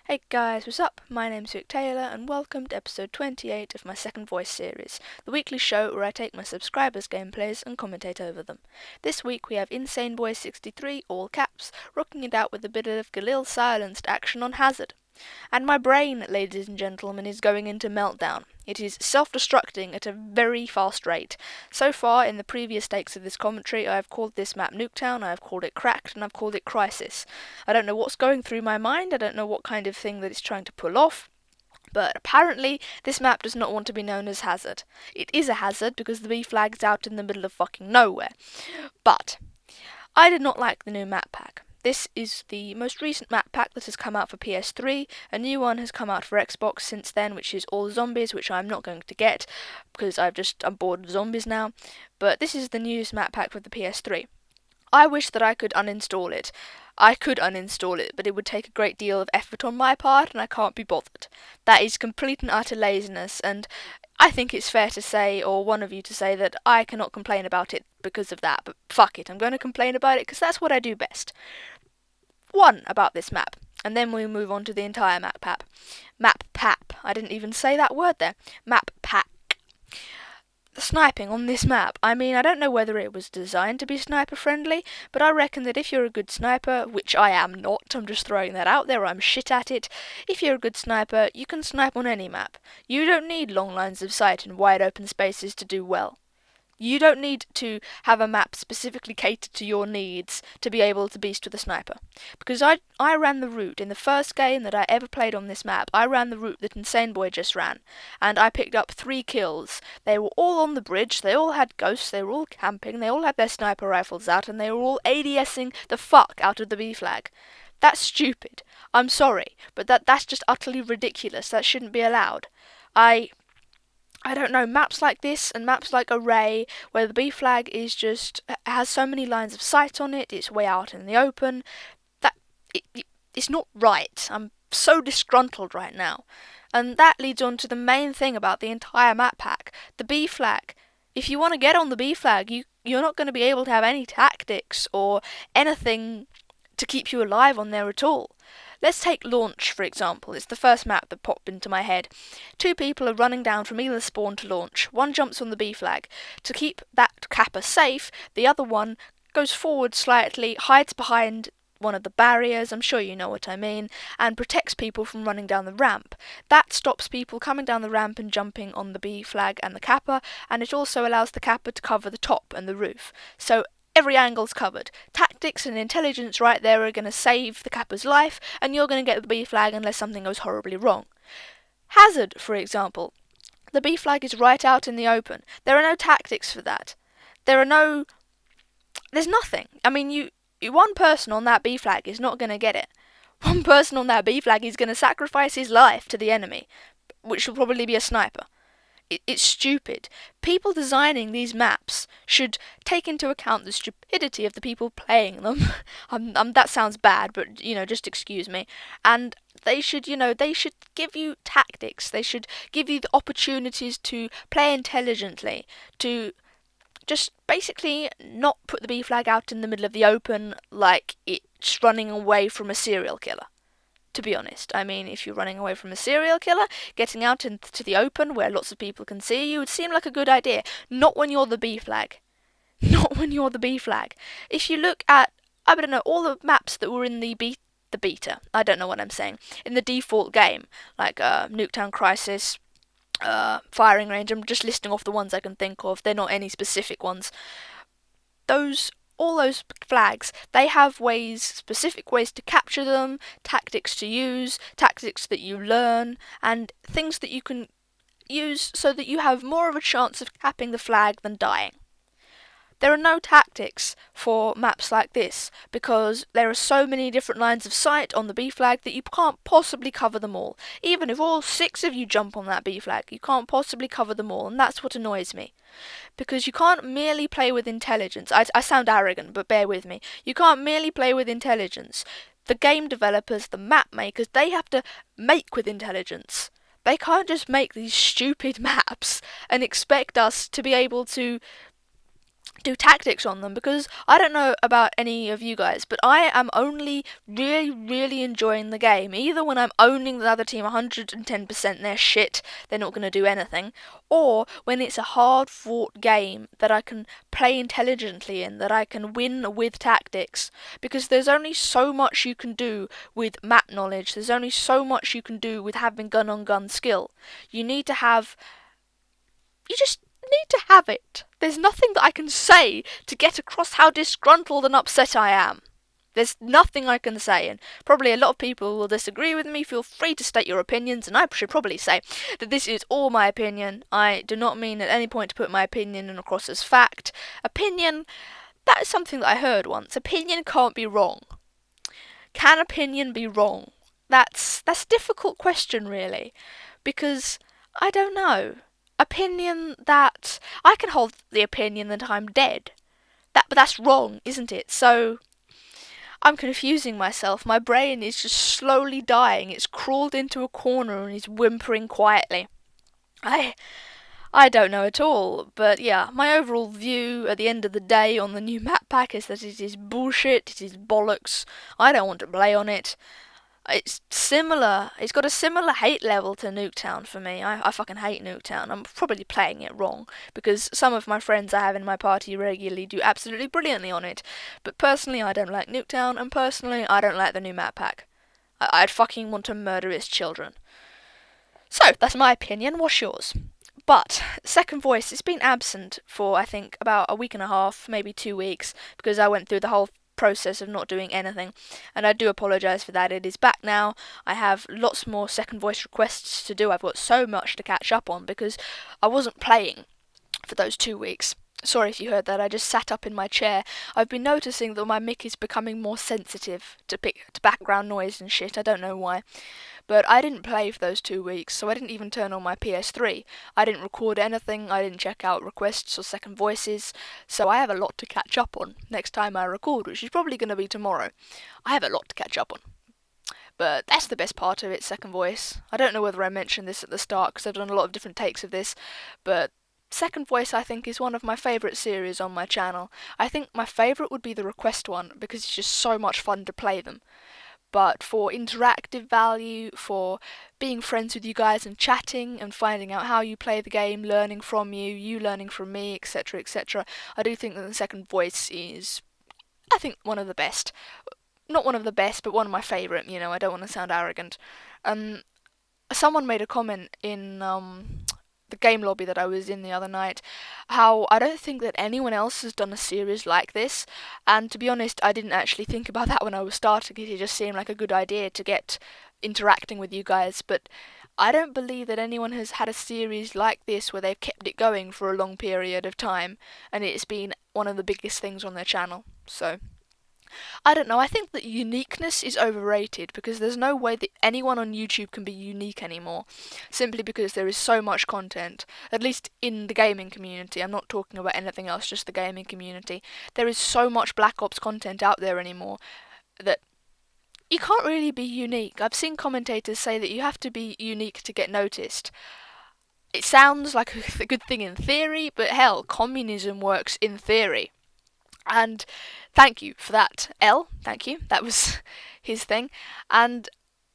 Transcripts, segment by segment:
Hey guys, what's up? My name's Vic Taylor and welcome to episode 28 of my second voice series, the weekly show where I take my subscribers' gameplays and commentate over them. This week we have Insane Boy 63, all caps, rocking it out with a bit of Galil silenced action on Hazard. And my brain, ladies and gentlemen, is going into meltdown. It is self-destructing at a very fast rate. So far, in the previous takes of this commentary, I have called this map Nuketown, I have called it Cracked, and I've called it Crisis. I don't know what's going through my mind, I don't know what kind of thing that it's trying to pull off, but apparently this map does not want to be known as Hazard. It is a hazard because the B flag's out in the middle of fucking nowhere. But I did not like the new map pack. This is the most recent map pack that has come out for PS3. A new one has come out for Xbox since then, which is all zombies, which I'm not going to get because I'm bored of zombies now. But this is the newest map pack for the PS3. I wish that I could uninstall it. I could uninstall it, but it would take a great deal of effort on my part, and I can't be bothered. That is complete and utter laziness, and I think it's fair to say, or one of you to say, that I cannot complain about it because of that, but fuck it, I'm going to complain about it because that's what I do best. One about this map, and then we move on to the entire map pack. Map pack. I didn't even say that word there. Map pack. The sniping on this map, I mean, I don't know whether it was designed to be sniper friendly, but I reckon that if you're a good sniper, which I am not, I'm just throwing that out there, I'm shit at it, if you're a good sniper, you can snipe on any map. You don't need long lines of sight and wide open spaces to do well. You don't need to have a map specifically catered to your needs to be able to beast with a sniper. Because I ran the route in the first game that I ever played on this map. I ran the route that Insane Boy just ran. And I picked up 3 kills. They were all on the bridge, they all had ghosts, they were all camping, they all had their sniper rifles out, and they were all ADSing the fuck out of the B flag. That's stupid. I'm sorry, but that's just utterly ridiculous. That shouldn't be allowed. I don't know, maps like this and maps like Array, where the B flag is just has so many lines of sight on it, it's way out in the open, that it's not right. I'm so disgruntled right now. And that leads on to the main thing about the entire map pack, the B flag. If you want to get on the B flag, you're not going to be able to have any tactics or anything to keep you alive on there at all. Let's take Launch, for example. It's the first map that popped into my head. 2 people are running down from either spawn to launch. One jumps on the B flag. To keep that capper safe, the other one goes forward slightly, hides behind one of the barriers, I'm sure you know what I mean, and protects people from running down the ramp. That stops people coming down the ramp and jumping on the B flag and the capper, and it also allows the capper to cover the top and the roof. So every angle's covered. Tactics and intelligence right there are going to save the capper's life, and you're going to get the B flag unless something goes horribly wrong. Hazard, for example. The B flag is right out in the open. There are no tactics for that. There's nothing. I mean, one person on that B flag is not going to get it. One person on that B flag is going to sacrifice his life to the enemy, which will probably be a sniper. It's stupid. People designing these maps should take into account the stupidity of the people playing them. That sounds bad, but, just excuse me. And they should give you tactics. They should give you the opportunities to play intelligently, to just basically not put the B flag out in the middle of the open like it's running away from a serial killer. To be honest, I mean, if you're running away from a serial killer, getting out into the open where lots of people can see you would seem like a good idea. Not when you're the B flag. Not when you're the B flag. If you look at, I don't know, all the maps that were in the beta, I don't know what I'm saying, in the default game, like Nuketown Crisis, Firing Range, I'm just listing off the ones I can think of, they're not any specific ones. All those flags, they have specific ways to capture them, tactics to use, tactics that you learn, and things that you can use so that you have more of a chance of capping the flag than dying. There are no tactics for maps like this, because there are so many different lines of sight on the B flag that you can't possibly cover them all. Even if all 6 of you jump on that B flag, you can't possibly cover them all, and that's what annoys me. Because you can't merely play with intelligence. I sound arrogant, but bear with me. You can't merely play with intelligence. The game developers, the map makers, they have to make with intelligence. They can't just make these stupid maps and expect us to be able to do tactics on them, because I don't know about any of you guys, but I am only really, really enjoying the game either when I'm owning the other team 110%, they're shit, they're not going to do anything, or when it's a hard fought game that I can play intelligently in, that I can win with tactics, because there's only so much you can do with map knowledge, there's only so much you can do with having gun on gun skill. You need to have you just need to have it. There's nothing that I can say to get across how disgruntled and upset I am. There's nothing I can say, and probably a lot of people will disagree with me. Feel free to state your opinions, and I should probably say that this is all my opinion. I do not mean at any point to put my opinion across as fact. Opinion, that is something that I heard once. Opinion can't be wrong. Can opinion be wrong? That's a difficult question, really, because I don't know. Opinion that I can hold the opinion that I'm dead. But that's wrong, isn't it? So I'm confusing myself. My brain is just slowly dying. It's crawled into a corner and is whimpering quietly. I don't know at all, but yeah, my overall view at the end of the day on the new map pack is that it is bullshit, it is bollocks. I don't want to play on it. It's similar. It's got a similar hate level to Nuketown for me. I fucking hate Nuketown. I'm probably playing it wrong because some of my friends I have in my party regularly do absolutely brilliantly on it. But personally, I don't like Nuketown, and personally, I don't like the new map pack. I'd fucking want to murder its children. So that's my opinion. What's yours? But Second Voice, it's been absent for I think about a week and a half, maybe 2 weeks, because I went through the whole process of not doing anything, and I do apologise for that. It is back now. I have lots more Second Voice requests to do. I've got so much to catch up on because I wasn't playing for those 2 weeks. Sorry if you heard that, I just sat up in my chair. I've been noticing that my mic is becoming more sensitive to background noise and shit, I don't know why. But I didn't play for those 2 weeks, so I didn't even turn on my PS3. I didn't record anything, I didn't check out requests or Second Voices, so I have a lot to catch up on next time I record, which is probably going to be tomorrow. I have a lot to catch up on. But that's the best part of it, Second Voice. I don't know whether I mentioned this at the start, because I've done a lot of different takes of this, but Second Voice, I think, is one of my favourite series on my channel. I think my favourite would be the request one, because it's just so much fun to play them. But for interactive value, for being friends with you guys and chatting and finding out how you play the game, learning from you, you learning from me, etc., etc., I do think that the Second Voice is, I think, one of the best. Not one of the best, but one of my favourite, I don't want to sound arrogant. Someone made a comment in the game lobby that I was in the other night, how I don't think that anyone else has done a series like this, and to be honest, I didn't actually think about that when I was starting it. It just seemed like a good idea to get interacting with you guys, but I don't believe that anyone has had a series like this where they've kept it going for a long period of time, and it's been one of the biggest things on their channel, so I don't know, I think that uniqueness is overrated because there's no way that anyone on YouTube can be unique anymore, simply because there is so much content, at least in the gaming community. I'm not talking about anything else, just the gaming community. There is so much Black Ops content out there anymore that you can't really be unique. I've seen commentators say that you have to be unique to get noticed. It sounds like a good thing in theory, but hell, communism works in theory. And thank you for that, L. Thank you. That was his thing. And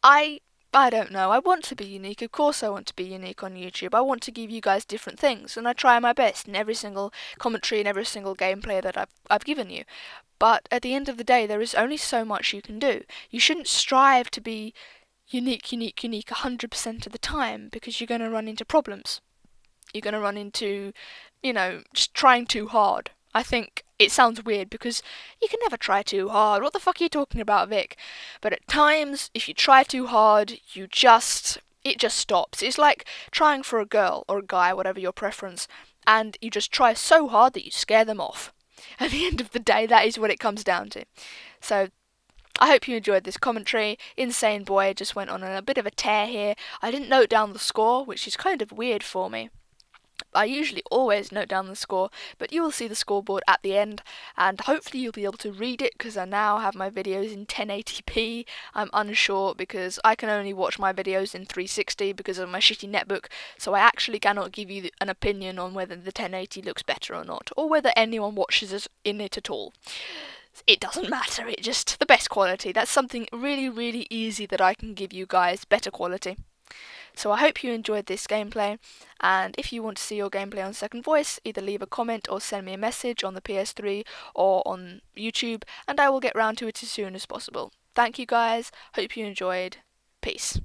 I don't know. I want to be unique. Of course I want to be unique on YouTube. I want to give you guys different things, and I try my best in every single commentary and every single gameplay that I've given you. But at the end of the day, there is only so much you can do. You shouldn't strive to be unique 100% of the time, because you're going to run into problems. You're going to run into, just trying too hard. I think it sounds weird because you can never try too hard. What the fuck are you talking about, Vic? But at times, if you try too hard, it just stops. It's like trying for a girl or a guy, whatever your preference, and you just try so hard that you scare them off. At the end of the day, that is what it comes down to. So I hope you enjoyed this commentary. Insane Boy just went on a bit of a tear here. I didn't note down the score, which is kind of weird for me. I usually always note down the score, but you will see the scoreboard at the end, and hopefully you'll be able to read it because I now have my videos in 1080p. I'm unsure because I can only watch my videos in 360 because of my shitty netbook, so I actually cannot give you an opinion on whether the 1080 looks better or not, or whether anyone watches us in it at all. It doesn't matter, it's just the best quality. That's something really, really easy that I can give you guys, better quality. So I hope you enjoyed this gameplay, and if you want to see your gameplay on Second Voice, either leave a comment or send me a message on the PS3 or on YouTube, and I will get round to it as soon as possible. Thank you guys, hope you enjoyed, peace.